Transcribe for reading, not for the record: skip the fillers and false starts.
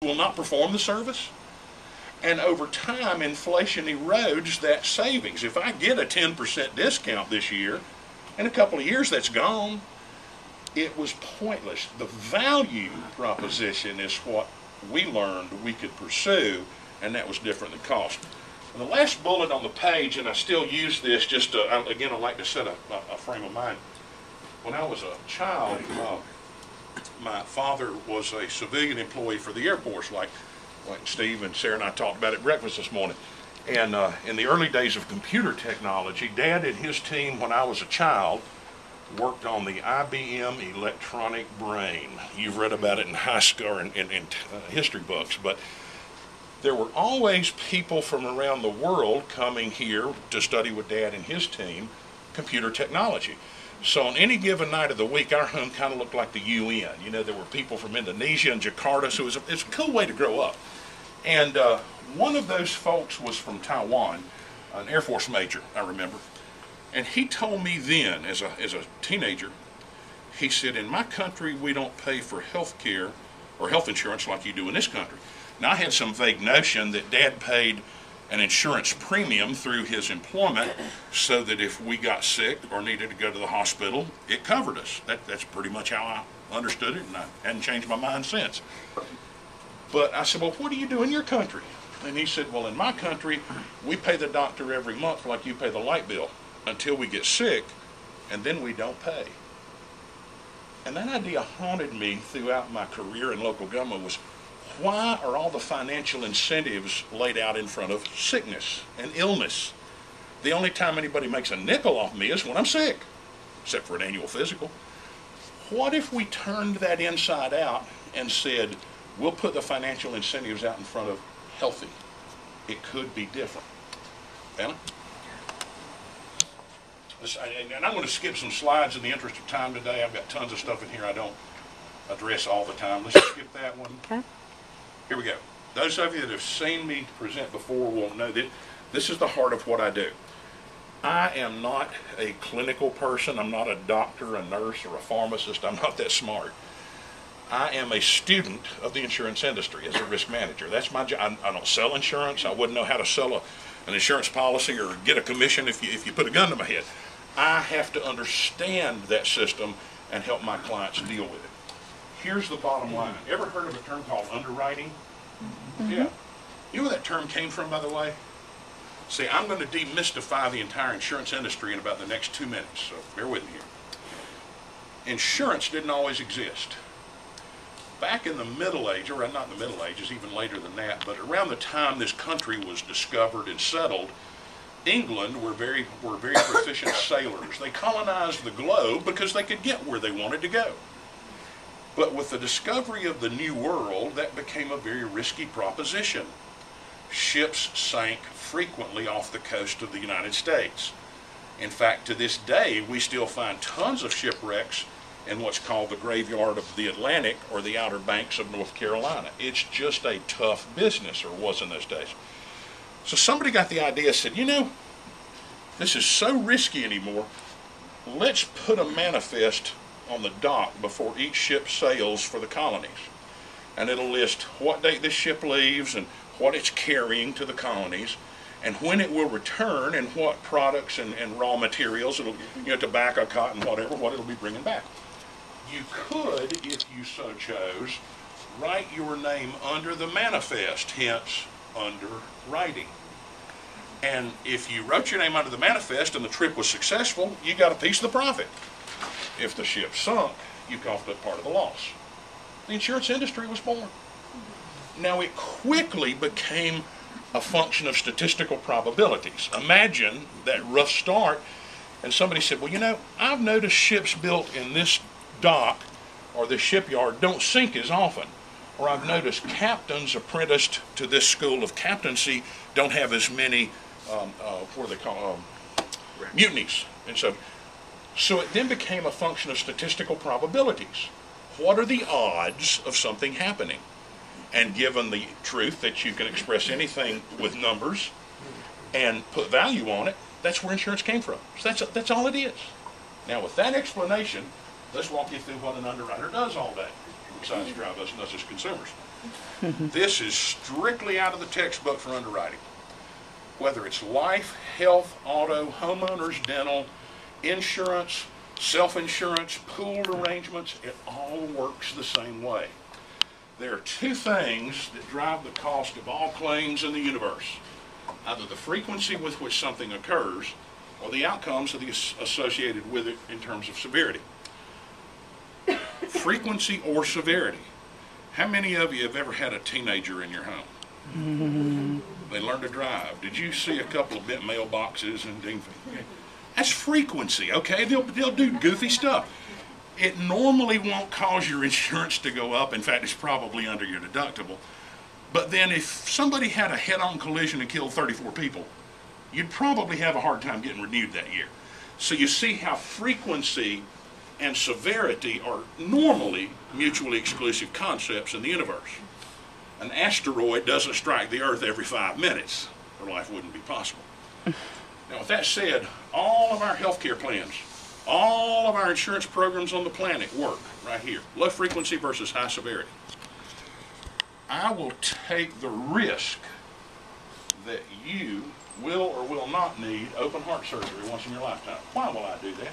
will not perform the service. And over time, inflation erodes that savings. If I get a 10% discount this year, in a couple of years that's gone, it was pointless. The value proposition is what we learned we could pursue, and that was different than cost. And the last bullet on the page, and I still use this just to, again, I like to set a frame of mind. When I was a child, my father was a civilian employee for the Air Force, like Steve and Sarah and I talked about at breakfast this morning. And in the early days of computer technology, Dad and his team, when I was a child, worked on the IBM electronic brain. You've read about it in high school or in history books, but there were always people from around the world coming here to study with Dad and his team computer technology. So on any given night of the week, our home kind of looked like the UN. You know, there were people from Indonesia and Jakarta, so it's a cool way to grow up. And one of those folks was from Taiwan, an Air Force major, I remember. And he told me then, as a teenager, he said, in my country, we don't pay for health care or health insurance like you do in this country. Now, I had some vague notion that Dad paid an insurance premium through his employment so that if we got sick or needed to go to the hospital, it covered us. That's pretty much how I understood it, and I hadn't changed my mind since. But I said, well, what do you do in your country? And he said, well, in my country, we pay the doctor every month like you pay the light bill until we get sick, and then we don't pay. And that idea haunted me throughout my career in local government was, why are all the financial incentives laid out in front of sickness and illness? The only time anybody makes a nickel off me is when I'm sick, except for an annual physical. What if we turned that inside out and said, we'll put the financial incentives out in front of healthy? It could be different. Anna? And I'm going to skip some slides in the interest of time today. I've got tons of stuff in here I don't address all the time. Let's skip that one. Okay. Here we go. Those of you that have seen me present before will know that this is the heart of what I do. I am not a clinical person. I'm not a doctor, a nurse, or a pharmacist. I'm not that smart. I am a student of the insurance industry as a risk manager. That's my job. I don't sell insurance. I wouldn't know how to sell an insurance policy or get a commission if you put a gun to my head. I have to understand that system and help my clients deal with it. Here's the bottom line. Ever heard of a term called underwriting? Mm-hmm. Yeah. You know where that term came from, by the way? See, I'm going to demystify the entire insurance industry in about the next 2 minutes, so bear with me here. Insurance didn't always exist. Back in the Middle Ages, or not in the Middle Ages, even later than that, but around the time this country was discovered and settled, England were very proficient sailors. They colonized the globe because they could get where they wanted to go. But with the discovery of the New World, that became a very risky proposition. Ships sank frequently off the coast of the United States. In fact, to this day, we still find tons of shipwrecks in what's called the graveyard of the Atlantic or the Outer Banks of North Carolina. It's just a tough business, or was in those days. So somebody got the idea, said, you know, this is so risky anymore, let's put a manifest on the dock before each ship sails for the colonies. And it'll list what date this ship leaves and what it's carrying to the colonies and when it will return and what products and raw materials, it'll, tobacco, cotton, whatever, what it'll be bringing back. You could, if you so chose, write your name under the manifest, hence underwriting. And if you wrote your name under the manifest and the trip was successful, you got a piece of the profit. If the ship sunk, you coughed up part of the loss. The insurance industry was born. Now it quickly became a function of statistical probabilities. Imagine that rough start, and somebody said, well, I've noticed ships built in this dock or this shipyard don't sink as often. Or I've noticed captains apprenticed to this school of captaincy don't have as many, what do they call mutinies. And so it then became a function of statistical probabilities. What are the odds of something happening? And given the truth that you can express anything with numbers and put value on it, that's where insurance came from. So that's all it is. Now with that explanation, let's walk you through what an underwriter does all day, besides drive us nuts as consumers. This is strictly out of the textbook for underwriting. Whether it's life, health, auto, homeowners, dental, insurance, self-insurance, pooled arrangements, it all works the same way. There are two things that drive the cost of all claims in the universe: either the frequency with which something occurs or the outcomes associated with it in terms of severity. Frequency or severity. How many of you have ever had a teenager in your home? They learn to drive. Did you see a couple of bent mailboxes and ding? That's frequency, okay? They'll do goofy stuff. It normally won't cause your insurance to go up. In fact, it's probably under your deductible. But then if somebody had a head-on collision and killed 34 people, you'd probably have a hard time getting renewed that year. So you see how frequency and severity are normally mutually exclusive concepts in the universe. An asteroid doesn't strike the Earth every 5 minutes, or life wouldn't be possible. Now, with that said, all of our healthcare plans, all of our insurance programs on the planet work right here. Low frequency versus high severity. I will take the risk that you will or will not need open heart surgery once in your lifetime. Why will I do that?